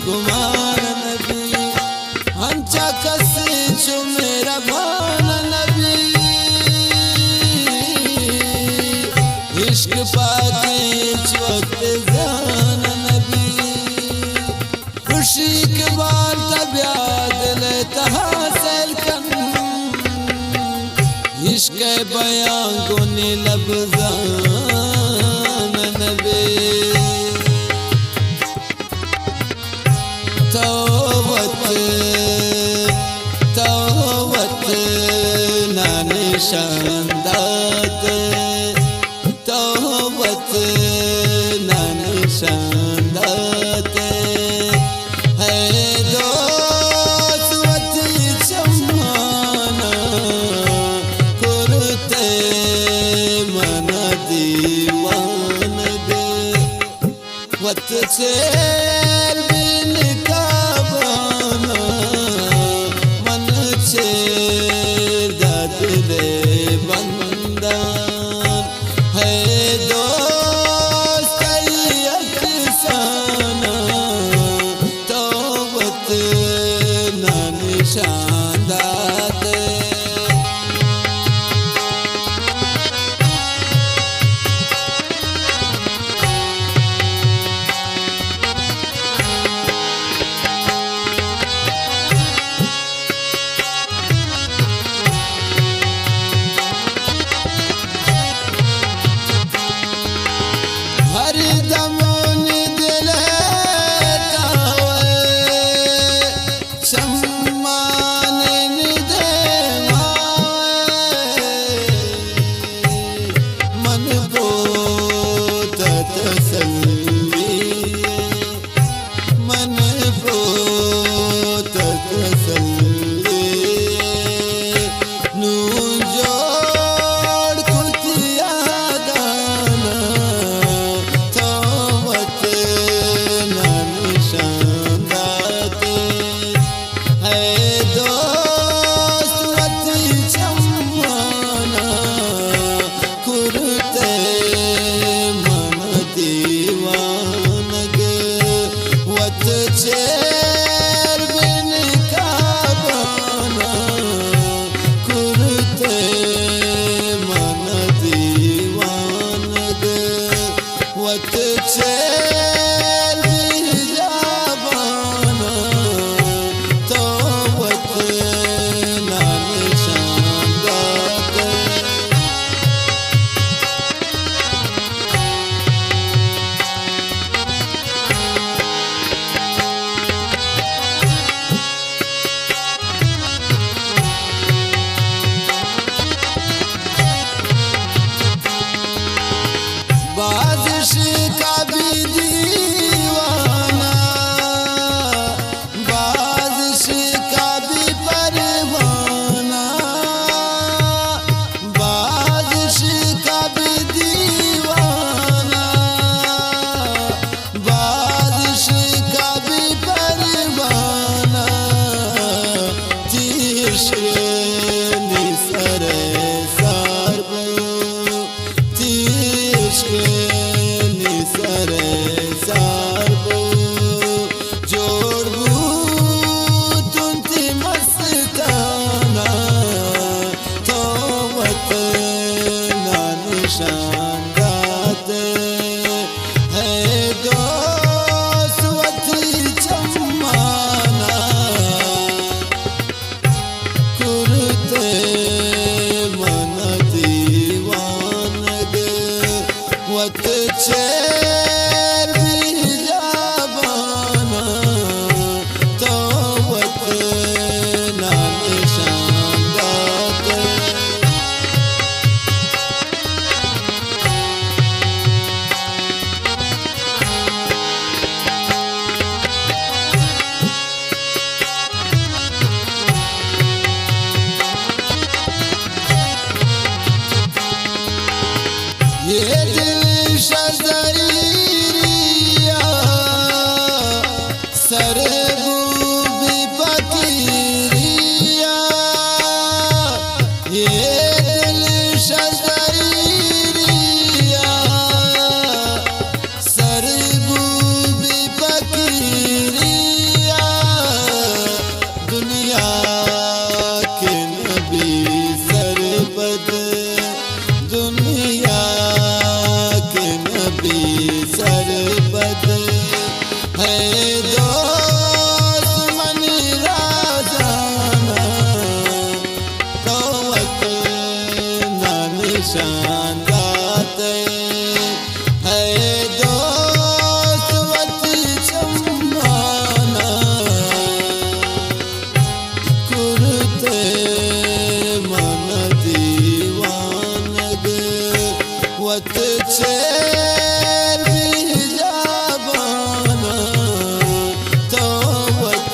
गुमान नबी हंचा कसे चो मेरा भान नबी इश्क पाके वक्त जान नबी खुशी के बाल तबिया दिल तहासल कन इश्क बयां गुनी लबजान नबी तौबत ना निशानदात तौबत ना निशानदात है दोस्त वत जमाना कुरते मन दीवान दे वत चेर बिन शानदात है दो वत चेर भी जाबाना तो वत ना निशान दाते ये दिल शज़रीरिया सरगूबी फकीरिया ये दिल शज़रीरिया सरगूबी फकीरिया दुनिया के नबी सरबद दुनिया सरबत है दोस्त मन राजाना तो वत ना निशान दाते है दोस्त वत चम्माना कुरते मन दीवानग वत चेर भी जाबाना तो वत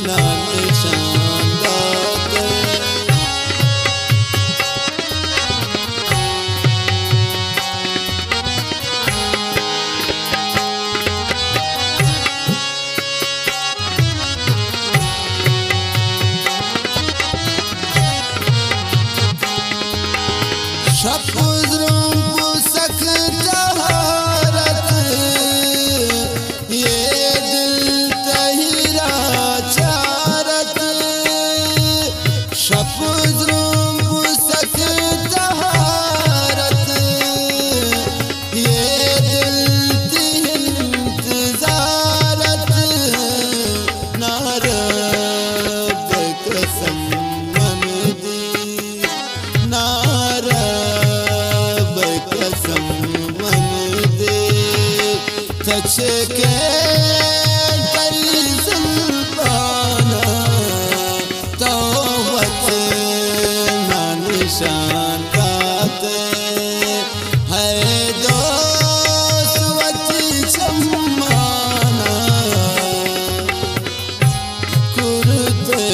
ना निशान दाते शब्दों को सकता हारत ये दिल तहिरा चारत शब्दों को सकता हारत ये दिल इंतजारत नारब कसम मन दी नारब कसम मन दे तछे के करी जुल्फाना तो वत ना निशान दाते है दोस्त वत चम्माना कुरते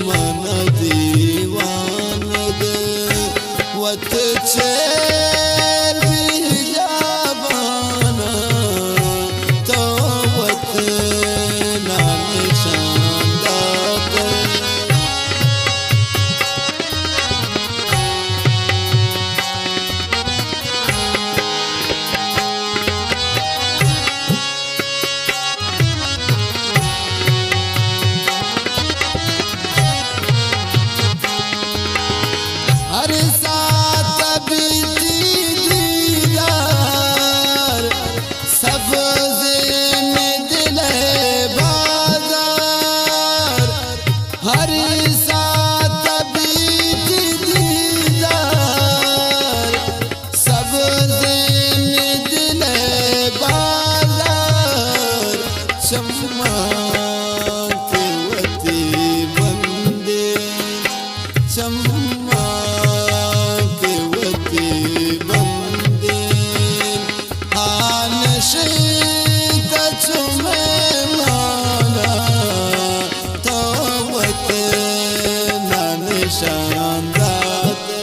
मन दीवानग वत चेर भी जाबाना तो वत ना निशान दाते हर साथ बीती दीदार सब ज़ेन दिले बाजार हर साथ बीती दीदार सब ज़ेन दिले बाजार चम्मा के वती बंदे चम्मा के वती बंदे आनशीत चुमें माना तो वत ना निशान दाते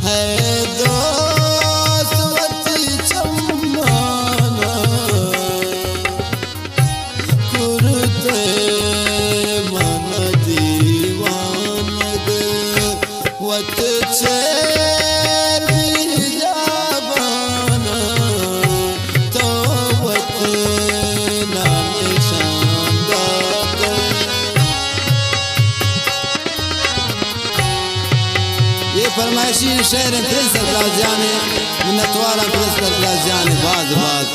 है दोस्त वत चम्माना कुरते मन दीवानग वत चेर भी जाबाना तो वत ना निशान दाते ये फरमाइशी शेर फिर सरफराज जाने मिन्नत वाला फिर सरफराज जाने बाज बाज